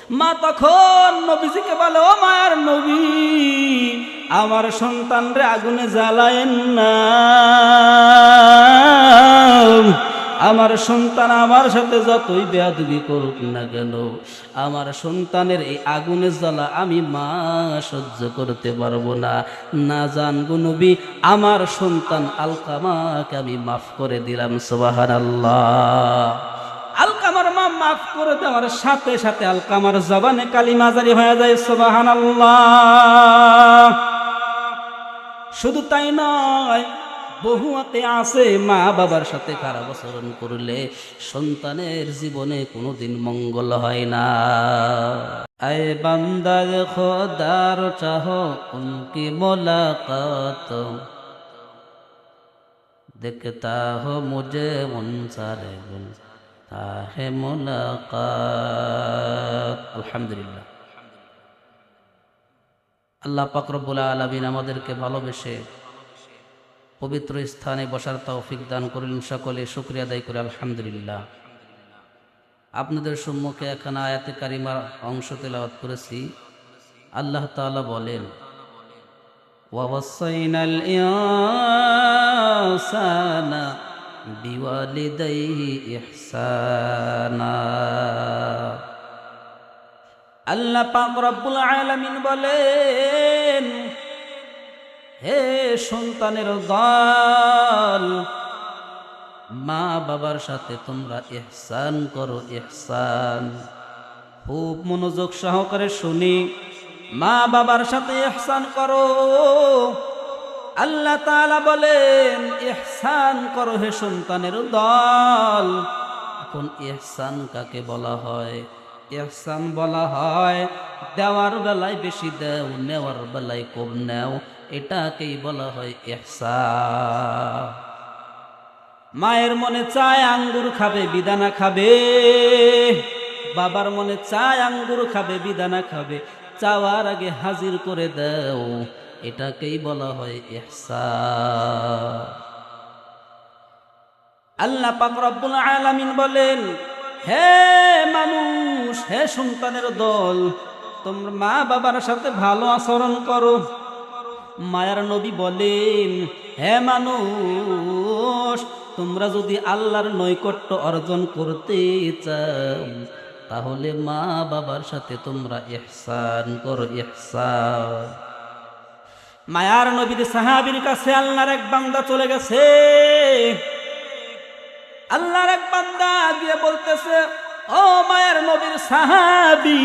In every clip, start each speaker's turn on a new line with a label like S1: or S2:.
S1: মা তখন নবীজিকে বলে, ও মায়ার নবী, আমার সন্তান রে আগুনে জ্বালায়েন না। আমার সন্তান আমার সাথে যতই বেয়াদবি করুক না কেন, আমার সন্তানের এই আগুনের জ্বালা আমি মা সহ্য করতে পারবো না। না জানবো নবী, আমার সন্তান আলকামাকে আমি মাফ করে দিলাম। সুবহানাল্লাহ। আলকামার মা মাফ করে দেওয়ার সাথে সাথে আলকামার জবানে কালিমা জারি হয়ে যায়। সুবহানাল্লাহ। শুধু তাই নয়, বহুতে আছে মা বাবার সাথে খারাপ আচরণ করলে সন্তানের জীবনে কোনোদিন মঙ্গল হয় না। আয়ে বান্দা খোদার চাহো উনকি মুলাকাত, দেখতা হো মুঝে মুনসারে গুলতা হে মুলাকাত। আলহামদুলিল্লাহ। আল্লাহ পাক রব্বুল আলামিন আমাদেরকে ভালোবেসে পবিত্র স্থানে বসার তৌফিক দান করলেন। সকলে শুকরিয়া আদায় করে আলহামদুলিল্লাহ। আপনাদের সম্মুখে এখানে আয়াতে কারিমার অংশ তেলাওয়াত করেছি। আল্লাহ তাআলা বলেন, ওয়াসাইনাল ইনসানা বিওয়ালিদাইহি ইহসানা। আল্লাহ পাক রব্বুল আলামিন বলেন, হে সন্তানের দল, মা বাবার সাথে তোমরা ইহসান করো। ইহসান খুব মনোযোগ সহকারে শুনি। মা বাবার সাথে ইহসান করো। আল্লাহ তাআলা বলেন ইহসান করো হে সন্তানের দল। এখন ইহসান কাকে বলা হয়? ইহসান বলা হয় দেওয়ার বেলায় বেশি দাও, নেওয়ার বেলায় কম নাও, এটাকেই বলা হয় ইহসান। মায়ের মনে চায় আঙ্গুর খাবে, বিদানা খাবে। বাবার মনে চায় আঙ্গুর খাবে, বিদানা খাবে, চাওয়ার আগে হাজির করে দাও, এটাকেই বলা হয় ইহসান। আল্লাহ পাক রব্বুল আলামিন বলেন, হে মানুষ, হে সন্তানের দল, তোমরা মা বাবার সাথে ভালো আচরণ করো। মায়ার নবী বলেন, হে মানুষ, তোমরা যদি আল্লাহর নৈকট্য অর্জন করতে চাও তাহলে মা বাবার সাথে তোমরা ইহসান করো। ইহসান। মায়ার নবীর সাহাবীর কাছে আল্লাহর এক বান্দা চলে গেছে। আল্লাহর এক বান্দা গিয়ে বলতেছে, ও মায়ার নবীর সাহাবী,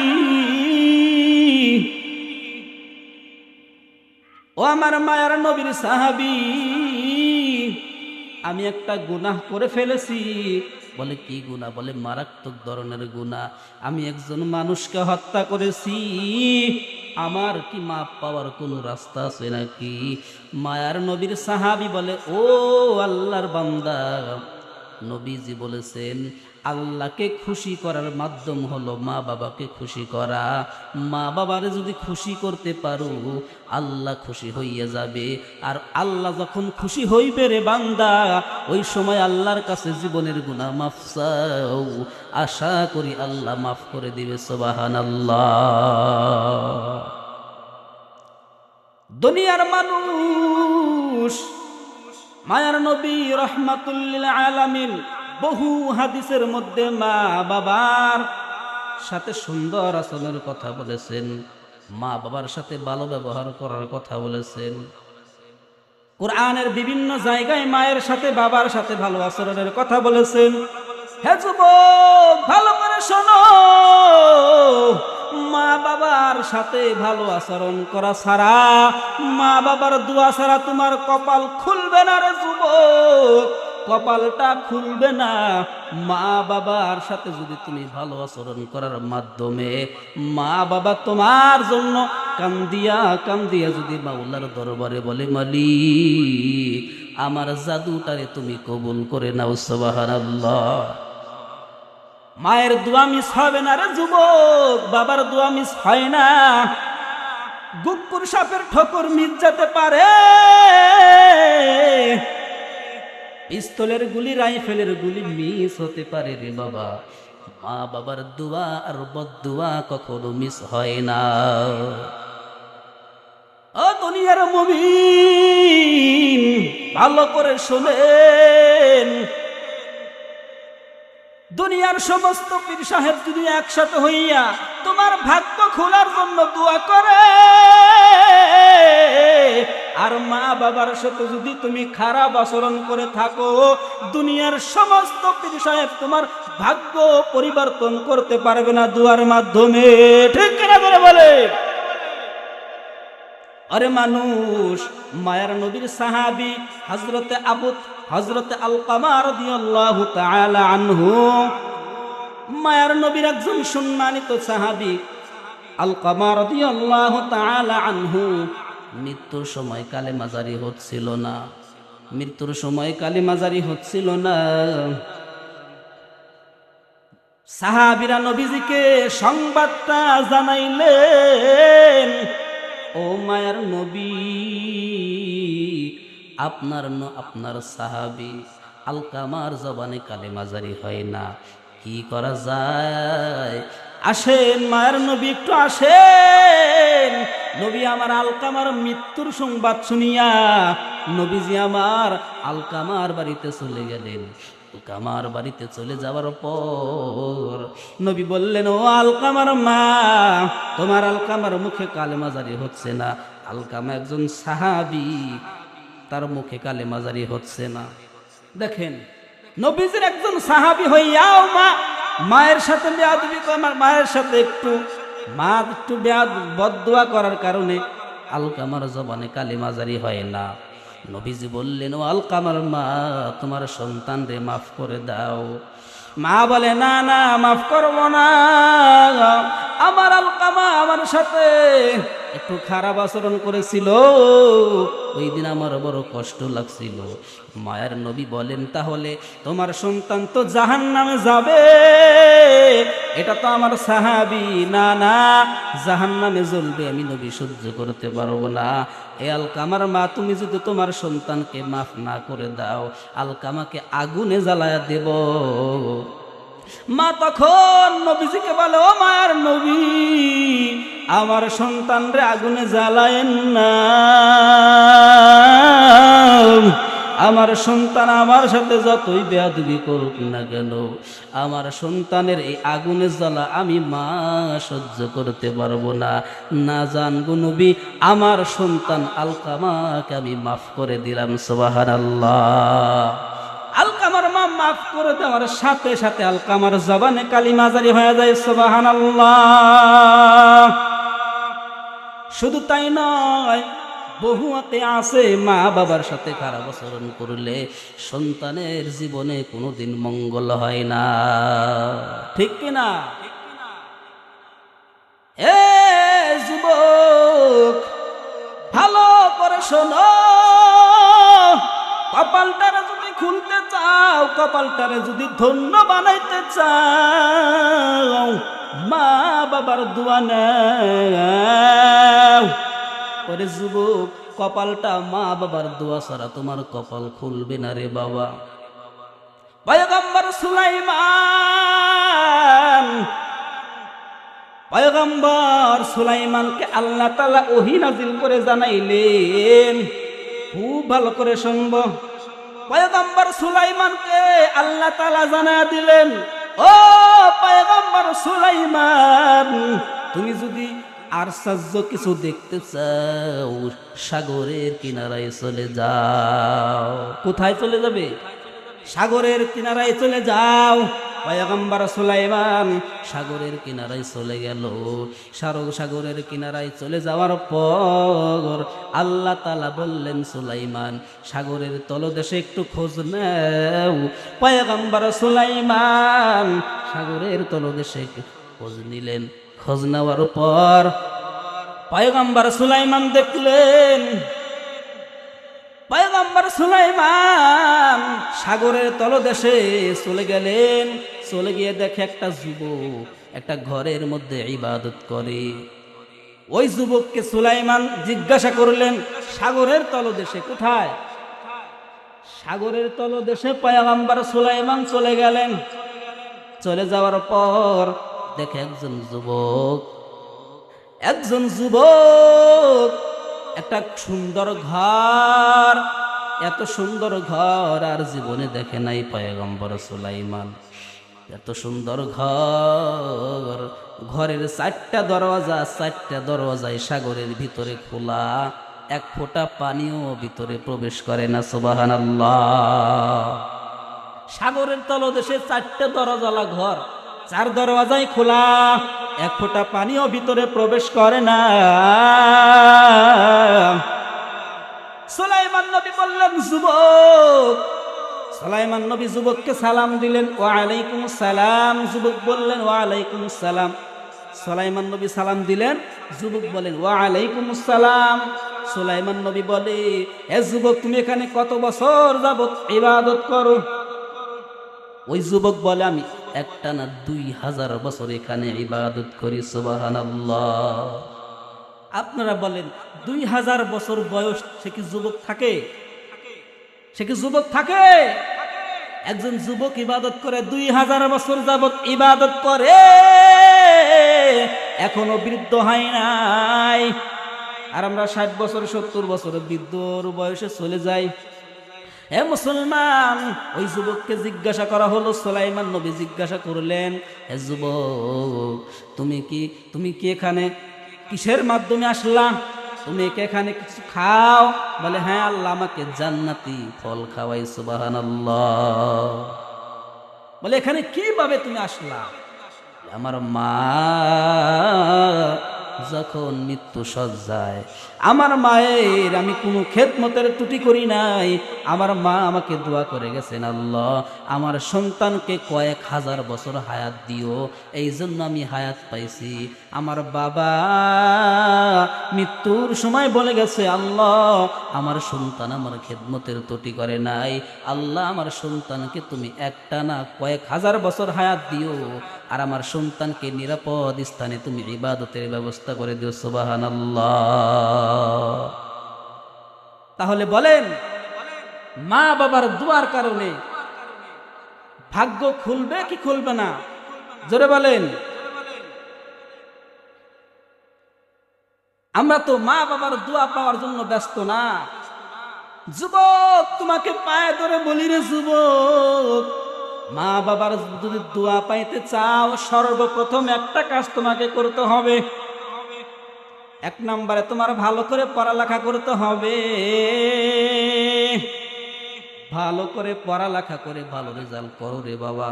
S1: ও আমার মায়ার নবীর সাহাবী, আমি একটা গুনাহ করে ফেলেছি। বলে কি গুনাহ? বলে মারাত্মক ধরনের গুনাহ। আমি একজন মানুষকে হত্যা করেছি। আমার কি মাপ পাওয়ার কোনো রাস্তা আছে নাকি? মায়ার নবীর সাহাবী বলে, ও আল্লাহর বান্দা, নবীজি বলেছেন আল্লাহকে খুশি করার মাধ্যম হলো মা বাবাকে খুশি করা। মা বাবারে যদি খুশি করতে পারো আল্লাহ খুশি হইয়া যাবে। আর আল্লাহ যখন খুশি হইবে রে বান্দা, ওই সময় আল্লাহর কাছে জীবনের গুনাহ মাফ চাও, আশা করি আল্লাহ মাফ করে দিবে। সুবহানাল্লাহ। দুনিয়ার মানুষ, মায়ার নবী রাহমাতুল লিল আলামিন বহু হাদিসের মধ্যে মা বাবার সাথে সুন্দর আচরণের কথা বলেছেন, মা বাবার সাথে ভালো ব্যবহার করার কথা বলেছেন। কোরআনের বিভিন্ন জায়গায় মায়ের সাথে বাবার সাথে ভালো আচরণের কথা বলেছেন। হে যুবক, ভালো করে শোনো, মা বাবার সাথে ভালো আচরণ করা ছাড়া, মা বাবার দোয়া ছাড়া তোমার কপাল খুলবে না রে যুবক, কপালটা খুলবে না। মা বাবার সাথে যদি তুমি ভালো আচরণ করার মাধ্যমে মা বাবা তোমার জন্য কান্দিয়া কান্দিয়া যদি মাওলার দরবারে বলে, মালিক আমার জাদুটারে তুমি কবুল করে নাও। সুবহানাল্লাহ। মায়ের দোয়া মিস হবে না রে যুবক, বাবার দোয়া মিস হয় না। গুপ্পুর সাপের ঠোকর মিস যেতে পারে, পিস্তলের গুলি, রাইফেলের গুলি মিস হতে পারে রে বাবা। মা বাবার দোয়া আর বদদোয়া কখনো মিস হয় না। ও দুনিয়ার মুমিন, ভালো করে শোনেন, দুনিয়ার সমস্ত পীর সাহেব যদি একসাথে হইয়া তোমার ভাগ্য খোলার জন্য দোয়া করে, আর মা বাবার সাথে যদি তুমি খারাপ আচরণ করে থাকো, দুনিয়ার সমস্ত পীর সাহেব তোমার ভাগ্য পরিবর্তন করতে পারবে না দোয়ার মাধ্যমে। ঠিক কিনা করে বলে? আরে মানুষ, মায়ার নবীর সাহাবী হযরতে আলকামা রাদিয়াল্লাহু তাআলা আনহু, মায়ার নবীর একজন সম্মানিত সাহাবী আলকামা রাদিয়াল্লাহু তাআলা আনহু মৃত্যুর সময় কালেমা জারি হচ্ছিল না। মৃত্যুর সময় কালেমা জারি হচ্ছিল না। সাহাবীরা নবীজিকে সংবাদটা জানাইলেন, ও মায়ার নবী, আপনার সাহাবী আলকামার জবানে কালেমা জারি হয় না, কি করা যায়? আসেন মায়ার নবী, একটু আসেন। নবী আমার আলকামার মৃত্যুর সংবাদ শুনিয়া নবীজি আমার আলকামার বাড়িতে চলে গেলেন। আলকামার বাড়িতে চলে যাওয়ার পর নবী বললেন, ও আলকামার মা, তোমার আলকামার মুখে কালেমা জারি হচ্ছে না। আলকামা একজন সাহাবী, তার মুখে কালেমা জারি হচ্ছে না। দেখেন, নবীজির একজন সাহাবী হইয়াও মায়ের সাথে বেয়াদবি, মায়ের সাথে একটু বদদোয়া করার কারণে আলকামার জবানে কালেমা জারি হয় না। নবীজি বললেন, ও আলকামার মা, তোমার সন্তান রে মাফ করে দাও। মা বলে, না না, মাফ করব না। আমার আলকামা আমার সাথে একটু খারাপ আচরণ করেছিল, ওই দিন আমার বড় কষ্ট লাগছিল। মায়ের নবী বলেন, তাহলে তোমার সন্তান তো জাহান্নামে যাবে, এটা তো আমার সাহাবী। না না, জাহান্নামে জ্বলবে, আমি নবী সহ্য করতে পারবো না। এ আলকামার মা, তুমি যদি তোমার সন্তানকে মাফ না করে দাও, আলকামাকে আগুনে জ্বালায়া দেব। মা তখন নবীজিকে বলে, ও মায়ের নবী, আমার সন্তান রে আগুনে জ্বালায়েন না। আমার সন্তান আমার সাথে যতই বেয়াদবি করুক না কেন, আমার সন্তানের এই আগুনের জ্বালা আমি মা সহ্য করতে পারবো না। না জানগো নবী, আমার সন্তান আলকামাকে আমি মাফ করে দিলাম। সুবহানাল্লাহ। আলকামার মা মাফ করে দেওয়ার সাথে সাথে আলকামার জবানে কালিমা জারি হয়ে যায়। সুবহানাল্লাহ। শুধু তাই নয়, বহুতে আছে মা বাবার সাথে খারাপ আচরণ করলে সন্তানের জীবনে কোনোদিন মঙ্গল হয় না। ঠিক কিনা? এ যুবক, ভালো করে শোনো, কপালটারে যদি খুলতে চাও, কপালটারে যদি ধন্য বানাইতে চাও, মা বাবার দোয়া নাও। ওরে যুবক, কপালটা মা বাবার দোয়া ছাড়া তোমার কপাল খুলবে না রে বাবা। পয়গম্বর সুলাইমানকে আল্লাহ তাআলা ওহী নাজিল করে জানাইলেন, খুব ভালো করে শুনব। পয়গম্বর সুলাইমানকে আল্লাহ তাআলা জানায়া দিলেন, ও পয়গম্বর সুলাইমান, তুমি যদি আশ্চর্য কিছু দেখতে চাও, সাগরের কিনারায় চলে যাও। কোথায় চলে যাবে? সাগরের কিনারায় চলে যাও। পয়গম্বর সুলাইমান সাগরের কিনারায় চলে গেল। সাগরের কিনারায় চলে যাওয়ার পর আল্লাহ তাআলা বললেন, সুলাইমান, সাগরের তলদেশে একটু খোঁজ নাও। পয়গম্বর সুলাইমান সাগরের তলদেশে খোঁজ নিলেন। খোঁজ নেওয়ার পর পয়গম্বর সুলাইমান দেখলেন, পয়গম্বর সুলাইমান সাগরের তলদেশে চলে গেলেন। চলে গিয়ে দেখে একটা যুবক একটা ঘরের মধ্যে ইবাদত করে। ওই যুবককে সুলাইমান জিজ্ঞাসা করলেন, সাগরের তলদেশে কোথায়? সাগরের তলদেশে পয়গম্বর সুলাইমান চলে গেলেন। চলে যাওয়ার পর দেখে একজন যুবক একটা সুন্দর ঘর, এত সুন্দর ঘর আর জীবনে দেখে নাই পয়গম্বর সুলাইমান। এত সুন্দর ঘর, ঘরের 4টা দরওয়াজায় সাগরের ভিতরে খোলা, এক ফোঁটা পানিও ভিতরে প্রবেশ করে না। সুবহানাল্লাহ। সাগরের তলদেশে 4টা দরজালা ঘর, 4 দরওয়াজায় খোলা, এক ফোঁটা পানিও ভিতরে প্রবেশ করে না। সুলাইমান নবী বললেন যুবক, সুলাইমান নবী যুবককে সালাম দিলেন, ওয়া আলাইকুমুস সালাম। যুবক বললেন ওয়া আলাইকুমুস সালাম। সুলাইমান নবী সালাম দিলেন, যুবক বলেন ওয়া আলাইকুমুস সালাম। সুলাইমান নবী বলে, হে যুবক, তুমি এখানে কত বছর যাবত ইবাদত করো? ওই যুবক বলে, আমি একটানা 2000 বছর এখানে ইবাদত করি। সুবহানাল্লাহ। আপনারা বলেন 2000 বছর বয়স সে কি যুবক থাকে? সে কি যুবক থাকে? একজন যুবক ইবাদত করে 2000 বছর যাবত ইবাদত করে, এখনো বৃদ্ধ হয় নাই। আর আমরা 60 বছর 70 বছর বৃদ্ধর বয়সে চলে যাই। হে মুসলমান, ওই যুবককে জিজ্ঞাসা করা হলো, সুলাইমান নবী জিজ্ঞাসা করলেন, হে যুবক, তুমি কি এখানে কিসের মাধ্যমে আসলা? তুমি কি এখানে কিছু খাও? বলে, হ্যাঁ, আল্লাহ আমাকে জান্নাতি ফল খাওয়াই। সুবহানাল্লাহ। বলে, এখানে কিভাবে তুমি আসলা? আমার মা যখন মৃত্যু সজ্জায়, আমার মায়ের আমি কোনো খেদমতের ত্রুটি করি নাই। আমার মা আমাকে দোয়া করে গেছেন, আল্লাহ আমার সন্তানকে কয়েক হাজার বছর হায়াত দিও, এই জন্য আমি হায়াত পাইছি। আমার বাবা মৃত্যুর সময় বলে গেছে, আল্লাহ আমার সন্তান আমার খেদমতের ত্রুটি করে নাই, আল্লাহ আমার সন্তানকে তুমি একটা না কয়েক হাজার বছর হায়াত দিও, আর আমার সন্তানকে নিরাপদ স্থানে তুমি ইবাদতের ব্যবস্থা করে দিও। সুবহানাল্লাহ। তাহলে বলেন, মা বাবার দোয়ার কারণে ভাগ্য খুলবে কি খুলবে না? জোরে বলেন। আমরা তো মা বাবার দোয়া পাওয়ার জন্য ব্যস্ত না। যুবক, তোমাকে পায়ে ধরে বলি রে যুবক, মা বাবার যদি দোয়া পাইতে চাও, সর্বপ্রথম একটা কাজ তোমাকে করতে হবে। 1 নম্বরে তোমার ভালো করে পড়ালেখা করতে হবে। ভালো করে পড়ালেখা করে ভালো রেজাল্ট করো রে বাবা,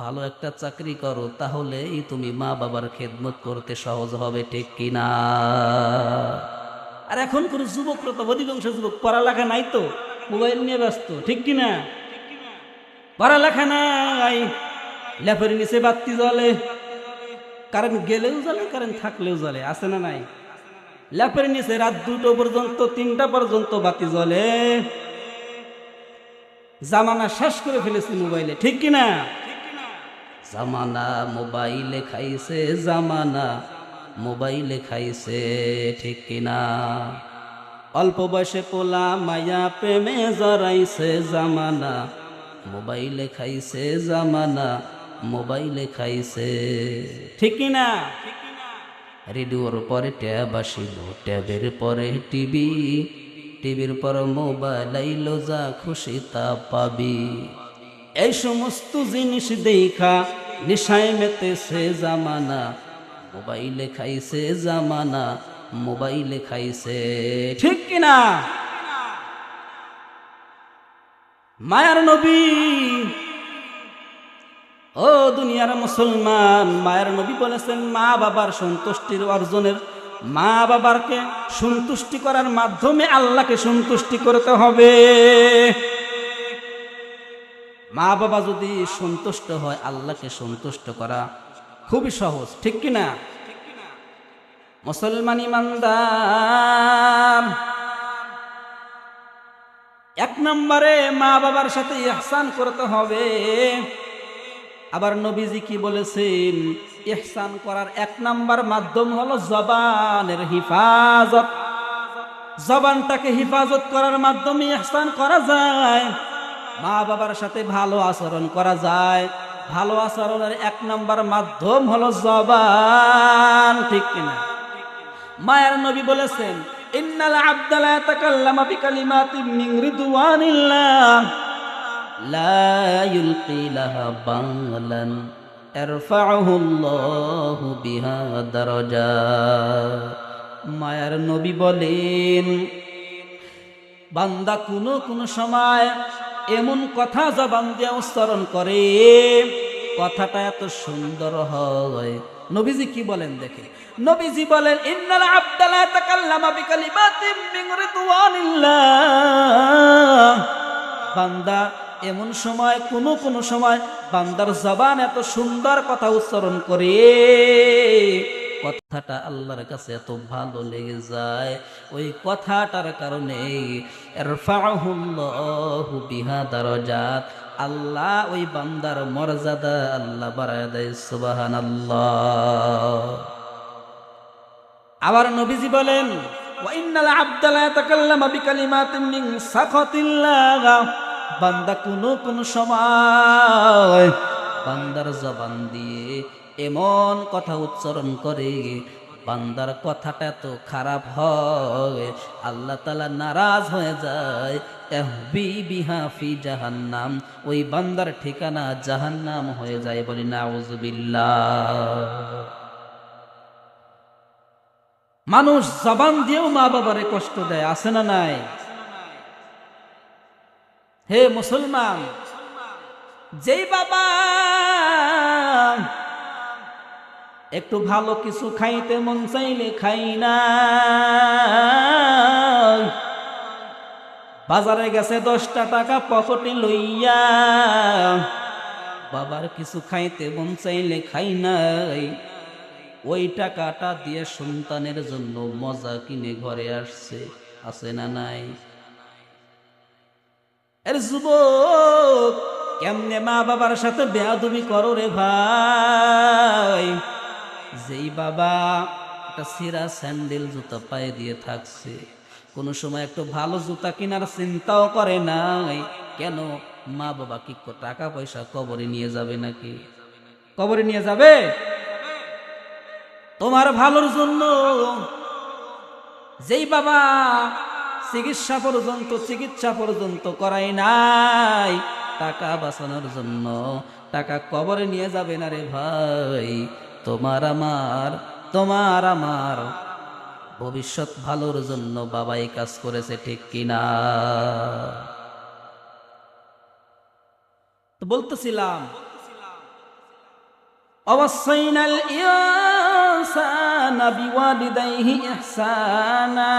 S1: ভালো একটা চাকরি করো, তাহলেই তুমি মা বাবার খেদমত করতে সহজ হবে। ঠিক কিনা? আর এখন কোন যুবকরা তো, অধিকাংশ যুবক পড়ালেখা নাই, তো মোবাইল নিয়ে ব্যস্ত। ঠিক কিনা? পড়ালেখা নাই, লেপের নিচে বাতি জ্বলে, কারেন্ট গেলেও জ্বলে, কারেন্ট থাকলেও জ্বলে, আছে না নাই? লেপের নিচে রাত 2টা পর্যন্ত 3টা পর্যন্ত বাতি জ্বলে। জামানা শেষ করে ফেলেছি মোবাইলে। ঠিক কিনা? জামানা মোবাইলে খাইছে, জামানা মোবাইলে খাইছে। ঠিক কিনা? অল্প বয়সে পোলা মায়া প্রেমে জড়াইছে, জামানা মোবাইলে খাইছে, জামানা মোবাইলে খাইছে। ঠিক কিনা? রেডিওর পরে ট্যাব আসিল, ট্যাবের পরে টিভি, টিভির পর মোবাইল আইলো, যা খুশি তা পাবি। এই সমস্ত জিনিস দেখা নেশায় মেতেছে জামানা, মোবাইলে খাইছে, জামানা মোবাইলে খাইছে। ঠিক কিনা? মায়ার নবী, ও দুনিয়ার মুসলমান, মায়ের নবী বলেছেন, মা বাবার সন্তুষ্টির অর্জনের, মা বাবাকে সন্তুষ্টি করার মাধ্যমে আল্লাহকে সন্তুষ্টি করতে হবে। মা বাবা যদি সন্তুষ্ট হয়, আল্লাহকে সন্তুষ্ট করা খুবই সহজ। ঠিক কিনা? মুসলমান ইমানদার, 1 নম্বরে মা বাবার সাথে ইহসান করতে হবে। আবার নবীজি কি বলেছেন? ইহসান করার 1 নম্বর মাধ্যম হলো জবানের হিফাজত। জবানটাকে হিফাজত করার মাধ্যমে ইহসান করা যায়, মা বাবার সাথে ভালো আচরণ করা যায়। ভালো আচরণের এক নাম্বার মাধ্যম হলো জবান, ঠিক কিনা? মায়ের নবী বলেছেন, ইন্নাল আবদা লা ইয়াতাকাল্লামু বিকালিমাতিন মিন রিদওয়ানিল্লাহ লা ইউলকি লাহা বালান ইরফাউহুল্লাহু বিহা দারাজাত। মায়ের নবী বলেন, বান্দা কোন সময় এমন কথা জবান দিয়ে উচ্চারণ করে, কথাটা এত সুন্দর হয়। নবীজি কি বলেন দেখে, নবীজি বলেন, ইন্নাল আবদা লা ইয়াতাকাল্লামু বিকালিমাতিন মিন রিদওয়ানিল্লাহ, বান্দা এমন সময় কোন সময় বান্দার জবান এত সুন্দর কথা উচ্চারণ করে, কথাটা আল্লাহর কাছে এত ভালো লেগে যায়, ওই কথাটার কারণে ইরফাউহুল্লাহু বিহা দারাজাত, আল্লাহ ওই বান্দার মর্যাদা আল্লাহ বাড়ায় দেয়। সুবহানাল্লাহ। আবার নবীজি বলেন, ওয়া ইন্নাল আবদা লা ইয়াতাকাল্লামু বিকালিমাতিন মিন সাখাতিল্লাহ, বান্দা কোন সময় বান্দার জবান দিয়ে এমন কথা উচ্চারণ করে, বান্দার কথাটা এত খারাপ হয়, আল্লাহ তাআলা নারাজ হয়ে যায়। ইহবি বিহা ফি জাহান্নাম, ওই বান্দার ঠিকানা জাহান্নাম হয়ে যায়। বলি নাউযুবিল্লাহ। মানুষ জবান দিয়েও মা বাবারে কষ্ট দেয়, আছে না নাই? হে মুসলমান, যেই বাবা একটু ভালো কিছু খাইতে মন চাইলে খাই না, বাজারে গেছে 10টা টাকা পকেটে লইয়া, বাবার কিছু খাইতে মন চাইলে খাই নাই, ওই টাকাটা দিয়ে সন্তানের জন্য মজা কিনে ঘরে আসছে, আছে না নাই? এর যুবক, কেমনে মা বাবার সাথে বেয়াদবি করো রে ভাই? যেই বাবা একটা ছিঁড়া স্যান্ডেল জুতা পায়ে দিয়ে থাকছে, কোনো সময় একটু ভালো জুতা কেনার চিন্তাও করে নাই, কেন? মা বাবা কি টাকা পয়সা কবরে নিয়ে যাবে নাকি? কবরে নিয়ে যাবে? তোমার ভালোর জন্য যেই বাবা চিকিৎসা পর্যন্ত করাই নাই, টাকা বাঁচানোর জন্য টাকা কবরে নিয়ে যাবে না রে ভাই। তোমার আমার ভবিষ্যৎ ভালোর জন্য বাবাই কাজ করেছে, ঠিক কিনা? তো বলতেছিলাম, অবসাইনাল ইনসানা বিওয়ালিদাইহি ইহসানা,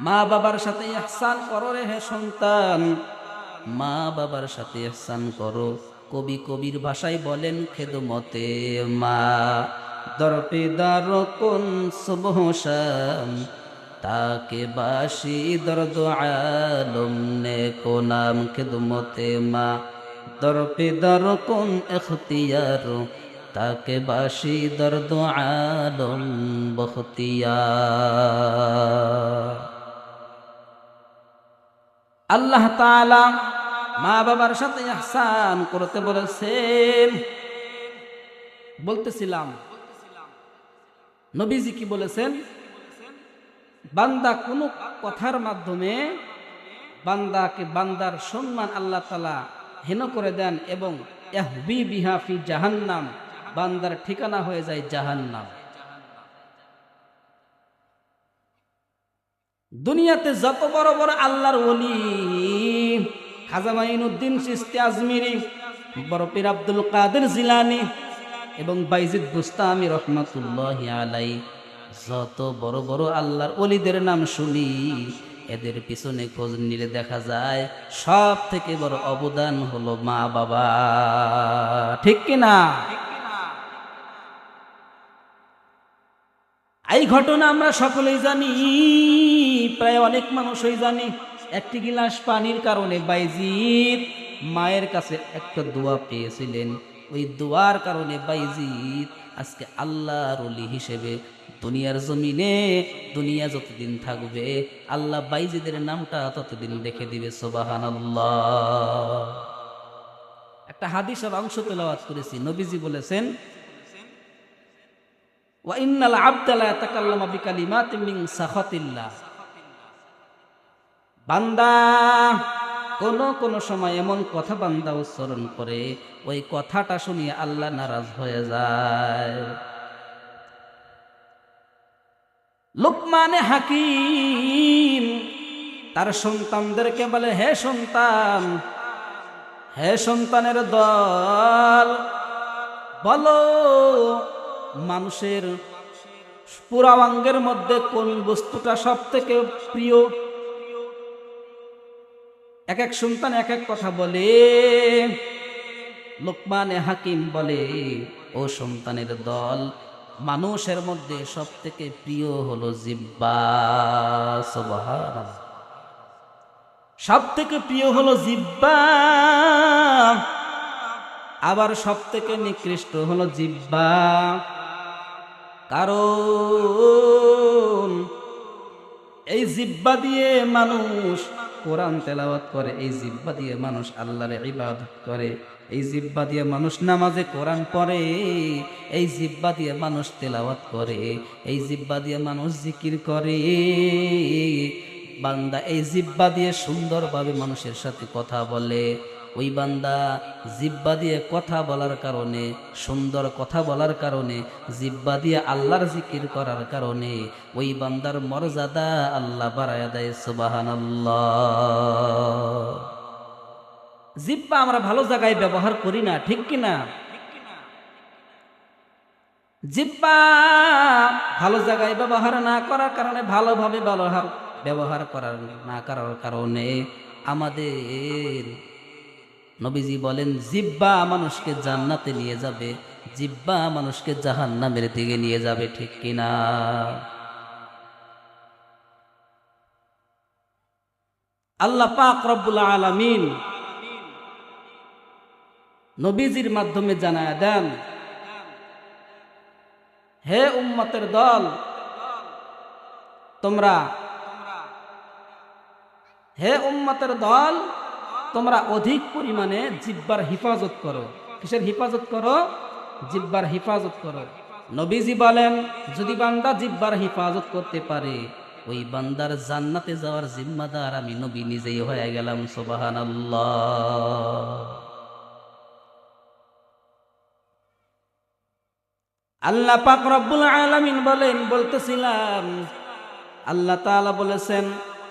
S1: মা বাবার সাথে ইহসান করো রে হে সন্তান, মা বাবার সাথে ইহসান করো। কবির ভাষায় বলেন, খেদমতে মা দরপেদার কোন সুবহ শাম, তাকে বাসি দর্দ আলম নে কো নাম। খেদমতে মা দরপেদার কোন এখতিয়ার, তাকে বাসি দর্দ আলম বখতিয়ার। আল্লাহ তাআলা মা বাবার সাথে ইহসান করতে বলেছেন। বলতেছিলাম, নবীজি কি বলেছেন? বান্দা কোন কথার মাধ্যমে বান্দার সম্মান আল্লাহ তাআলা হেন করে দেন, এবং ইহবি বিহা ফি জাহান্নাম, বান্দার ঠিকানা হয়ে যায় জাহান্নাম। দুনিয়াতে যত বড় বড় আল্লাহর ওলি, খাজা মাইনুদ্দিন চিশতি আজমিরি, বড় পীর আব্দুল কাদের জিলানী এবং বাইজিদ বুস্তামি রহমাতুল্লাহি আলাইহি, যত বড় বড় আল্লাহর ওলিদের নাম শুনি, এদের পিছনে খোঁজ নিলে দেখা যায় সব থেকে বড় অবদান হলো মা বাবা, ঠিক কিনা? এই ঘটনা আমরা সকলেই জানি, প্রায় অনেক মানুষই জানি। একটি গিলাস পানির কারণে বাইজিদ মায়ের কাছে একটা দোয়া পেয়েছিলেন, ওই দোয়ার কারণে বাইজিদ আজকে আল্লাহর ওলি হিসেবে দুনিয়ার জমিনে, দুনিয়া যতদিন থাকবে আল্লাহ বাইজিদের নামটা ততদিন রেখে দিবে। সুবহানাল্লাহ। একটা হাদিসের অংশ তেলাওয়াত করেছি। নবীজি বলেছেন, ওয়া ইন্নাল আবদা লা ইয়াতাকাল্লামু বিকালিমাতিন মিন সাখাতিল্লাহ, বান্দা কোন সময় এমন কথা বান্দা উচ্চারণ করে ওই কথাটা শুনিয়ে আল্লাহ নারাজ হয়ে যায়। লুকমানে হাকিম তার সন্তানদেরকে বলে, হে সন্তান, হে সন্তানের দল, বলো মানুষের পুরা অঙ্গের মধ্যে কোন বস্তুটা সব থেকে প্রিয়। এক এক সন্তান এক এক কথা বলে। লোকমানে হাকিম বলে, ও সন্তানের দল, মানুষের মধ্যে সব থেকে প্রিয় হলো জিহ্বা। সুবহানাল্লাহ, সব থেকে প্রিয় হলো জিহ্বা, আবার সব থেকে নিকৃষ্ট হলো জিহ্বা। কারণ এই জিহ্বা দিয়ে মানুষ কোরআন তেলাওয়াত করে, এই জিহ্বা দিয়ে মানুষ আল্লাহর ইবাদত করে, এই জিহ্বা দিয়ে মানুষ নামাজে কোরআন পড়ে, এই জিহ্বা দিয়ে মানুষ তেলাওয়াত করে, এই জিহ্বা দিয়ে মানুষ জিকির করে। বান্দা এই জিহ্বা দিয়ে সুন্দরভাবে মানুষের সাথে কথা বলে। ওই বান্দা জিহ্বা দিয়ে কথা বলার কারণে, সুন্দর কথা বলার কারণে, জিহ্বা দিয়ে আল্লাহর জিকির করার কারণে ওই বান্দার মর্যাদা আল্লাহ বাড়ায়া দেয়। সুবহানাল্লাহ। জিহ্বা আমরা ভালো জায়গায় ব্যবহার করি না, ঠিক কিনা? জিহ্বা ভালো জায়গায় ব্যবহার না করার কারণে, ভালোভাবে ব্যবহার করার না করার কারণে আমাদের নবীজি বলেন, জিহ্বা মানুষকে জান্নাতে নিয়ে যাবে, জিহ্বা মানুষকে জাহান্নামের দিকে নিয়ে যাবে, ঠিক কিনা? আল্লাহ পাক রব্বুল আলামিন নবীজির মাধ্যমে জানায়া দেন, হে উম্মতের দল, তোমরা অধিক পরিমাণে জিহ্বার হিফাজত করো। কিসের হিফাজত করো? জিহ্বার হিফাজত করো। নবীজি বলেন, যদি বান্দা জিহ্বার হিফাজত করতে পারে, ওই বান্দার জান্নাতে যাওয়ার জিম্মাদার আমি নবী নিজেই হয়ে গেলাম। সুবহানাল্লাহ। আল্লাহ পাক রব্বুল আলামিন বলতেছিলাম, আল্লাহ তাআলা বলেছেন,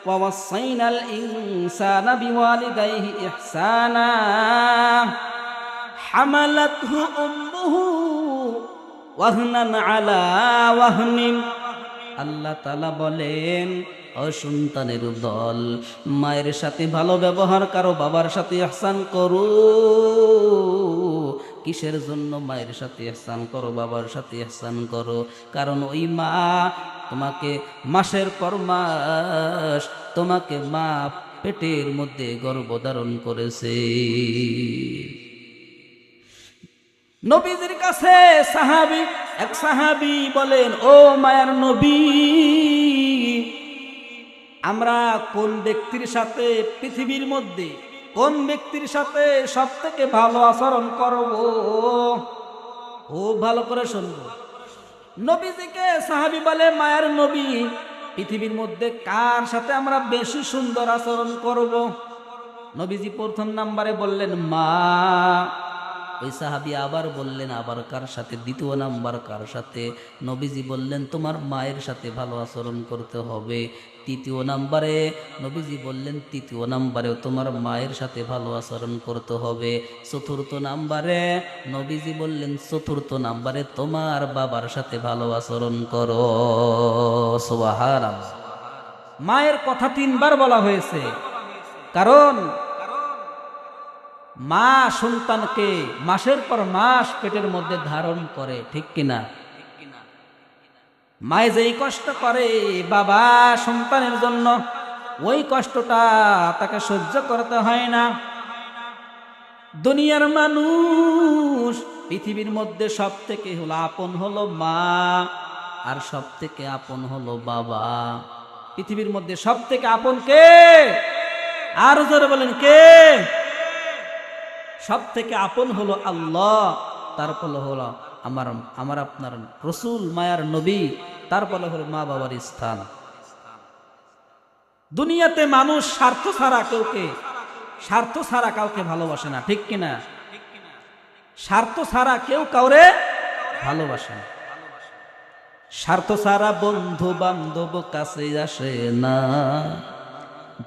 S1: ওয়াসাইনাল ইনসানা বিওয়ালিদাইহি ইহসানা হামালাতহু উম্মুহু ওয়াহনান আলা ওয়াহনিন। আল্লাহ তাআলা বলেন, ও সন্তানের দল, মায়ের সাথে ভালো ব্যবহার করো, বাবার সাথে ইহসান করো। কিসের জন্য মায়ের সাথে ইহসান করো, বাবার সাথে ইহসান করো? কারণ ওই মা তোমাকে মাসের পর মাস, তোমাকে মা পেটের মধ্যে গর্ভধারণ করেছে। নবীজির কাছে এক সাহাবী বলেন, ও মায়ার নবী, আমরা কোন ব্যক্তির সাথে পৃথিবীর মধ্যে কোন ব্যক্তির সাথে সব থেকে ভালো আচরণ করব? খুব ভালো করে শুনবো। নবীজিকে সাহাবী বলে, মায়ার নবী, পৃথিবীর মধ্যে কার সাথে আমরা বেশি সুন্দর আচরণ করব? নবীজি প্রথম নাম্বারে বললেন মা। ওই সাহাবী আবার বললেন, আবার কার সাথে? দ্বিতীয় নাম্বার কার সাথে? নবীজি বললেন, তোমার মায়ের সাথে ভালো আচরণ করতে হবে। তৃতীয় নাম্বারে নবীজি বললেন, তৃতীয় নাম্বারেও তোমার মায়ের সাথে ভালো আচরণ করতে হবে। চতুর্থ নাম্বারে নবীজি বললেন, চতুর্থ নাম্বারে তোমার বাবার সাথে ভালো আচরণ করো। সুবহানাল্লাহ। মায়ের কথা 3 বার বলা হয়েছে, কারণ মা সন্তানকে মাসের পর মাস পেটের মধ্যে ধারণ করে, ঠিক কিনা? মায়ে যেই কষ্ট করে বাবা সন্তানের জন্য, ওই কষ্টটা তাকে সহ্য করতে হয় না। দুনিয়ার মানুষ, পৃথিবীর মধ্যে সব থেকে আপন হলো মা, আর সব থেকে আপন হলো বাবা। পৃথিবীর মধ্যে সব থেকে আপন কে? আর জোরে বলেন, কে? সব থেকে আপন হলো আল্লাহ, তারপরে হলো আমার আমার আপনার রসুল মায়ার নবী, তারপরে হলো মা বাবার স্থান। দুনিয়াতে মানুষ স্বার্থ ছাড়া কাউকে ভালোবাসে না, ঠিক কিনা? স্বার্থ ছাড়া কেউ কাউরে ভালোবাসে না। স্বার্থ ছাড়া বন্ধু বান্ধব কাছে আসে না,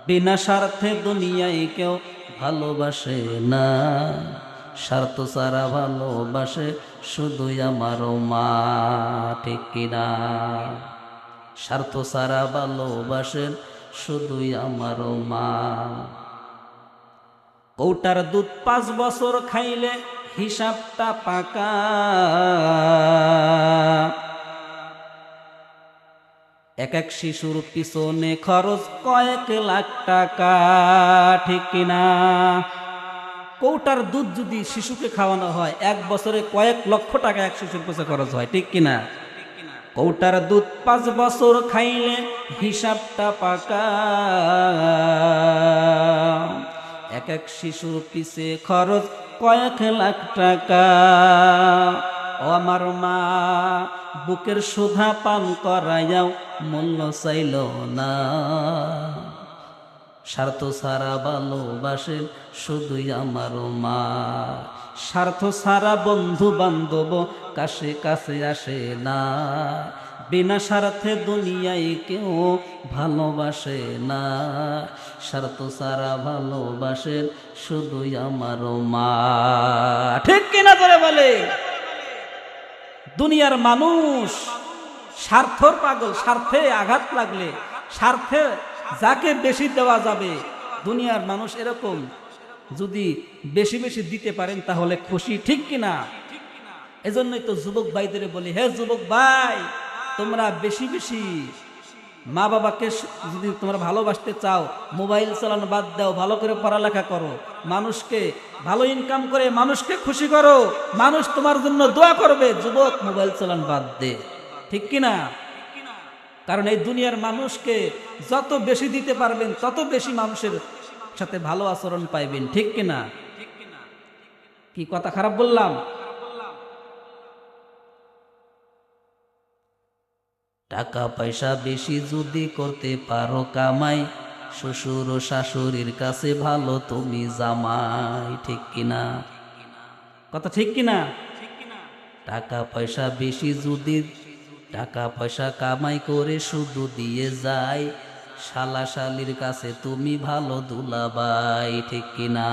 S1: বিনা স্বার্থে দুনিয়ায় কেউ ভালোবাসে না। স্বার্থ ছাড়া ভালোবাসে শুধুই আমার মা, ঠিক কিনা? স্বার্থ ছাড়া ভালোবাসেন শুধুই আমার মা। কৌটার দুধ 5 বছর খাইলে হিসাবটা পাকা, এক এক শিশুর পিছনে খরচ কয়েক লাখ টাকা, ঠিক কিনা? কৌটার দুধ যদি শিশুকে খাওয়ানো হয় 1 বছরে কয়েক লক্ষ টাকা এক শিশুর পিছনে খরচ হয়, ঠিক কিনা? কৌটার দুধ 5 বছর খাইলে হিসাবটা পাকা, এক এক শিশুর পিছে খরচ কয়েক লাখ টাকা। ও আমার মা, বুকের সুধা পান করাইয়াও মূল্য চাইল না। স্বার্থ ছাড়া ভালোবাসেন শুধুই আমার মা। স্বার্থ ছাড়া বন্ধু বান্ধব কাছে কাছে আসে না, বিনা স্বার্থে দুনিয়ায় কেউ ভালোবাসে না। স্বার্থ ছাড়া ভালোবাসেন শুধুই আমার মা, ঠিক কিনা করে বলে? দুনিয়ার মানুষ স্বার্থর পাগল, স্বার্থে আঘাত লাগলে স্বার্থে যাকে বেশি দেওয়া যাবে, দুনিয়ার মানুষ এরকম। যদি বেশি বেশি দিতে পারেন তাহলে খুশি, ঠিক কিনা? এজন্যই তো যুবক ভাইদের বলি, হে যুবক ভাই, তোমরা বেশি বেশি মা বাবাকে যদি তোমরা ভালোবাসতে চাও, মোবাইল চালানো বাদ দাও, ভালো করে পড়ালেখা করো, মানুষকে ভালো ইনকাম করে মানুষকে খুশি করো, মানুষ তোমার জন্য দোয়া করবে। যুবক, মোবাইল চালানো বাদ দে, ঠিক কিনা? কারণ এই দুনিয়ার মানুষকে যত বেশি দিতে পারবেন তত বেশি মানুষের সাথে ভালো আচরণ পাইবেন, ঠিক কিনা? কি কথা খারাপ বললাম? টাকা পয়সা বেশি যদি করতে পারো কামাই, শ্বশুর ও শাশুড়ির কাছে ভালো তুমি জামাই, ঠিক কিনা? কথা ঠিক কিনা? টাকা পয়সা বেশি যদি টাকা পয়সা কামাই করে শুধু দিয়ে যায়, শালা শালির কাছে তুমি ভালো দুলাবাই, ঠিক কিনা?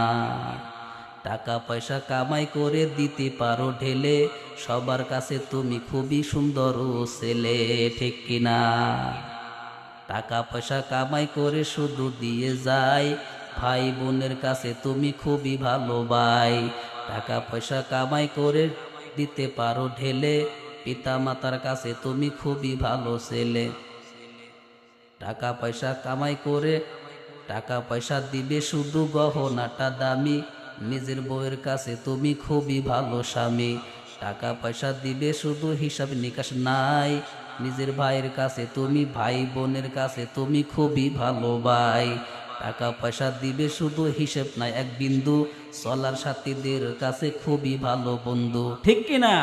S1: টাকা পয়সা কামাই করে দিতে পারো ঢেলে, সবার কাছে তুমি খুবই সুন্দর ছেলে, ঠিক কিনা? টাকা পয়সা কামাই করে শুধু দিয়ে যায়, ভাই বোনের কাছে তুমি খুবই ভালো ভাই। টাকা পয়সা কামাই করে দিতে পারো ঢেলে, পিতা মাতার কাছে তুমি খুবই ভালো ছেলে। টাকা পয়সা কামাই করে টাকা পয়সা দিবে শুধু গহনাটা দামি, নিজের বউয়ের কাছে তুমি খুবই ভালো স্বামী। টাকা পয়সা দিবে শুধু হিসাব নিকাশ নাই, নিজের ভাইয়ের কাছে তুমি, ভাই বোনের কাছে তুমি খুবই ভালো ভাই। টাকা পয়সা দিবে শুধু হিসেব নাই এক বিন্দু, চলার সাথীদের কাছে খুবই ভালো বন্ধু, ঠিক কিনা?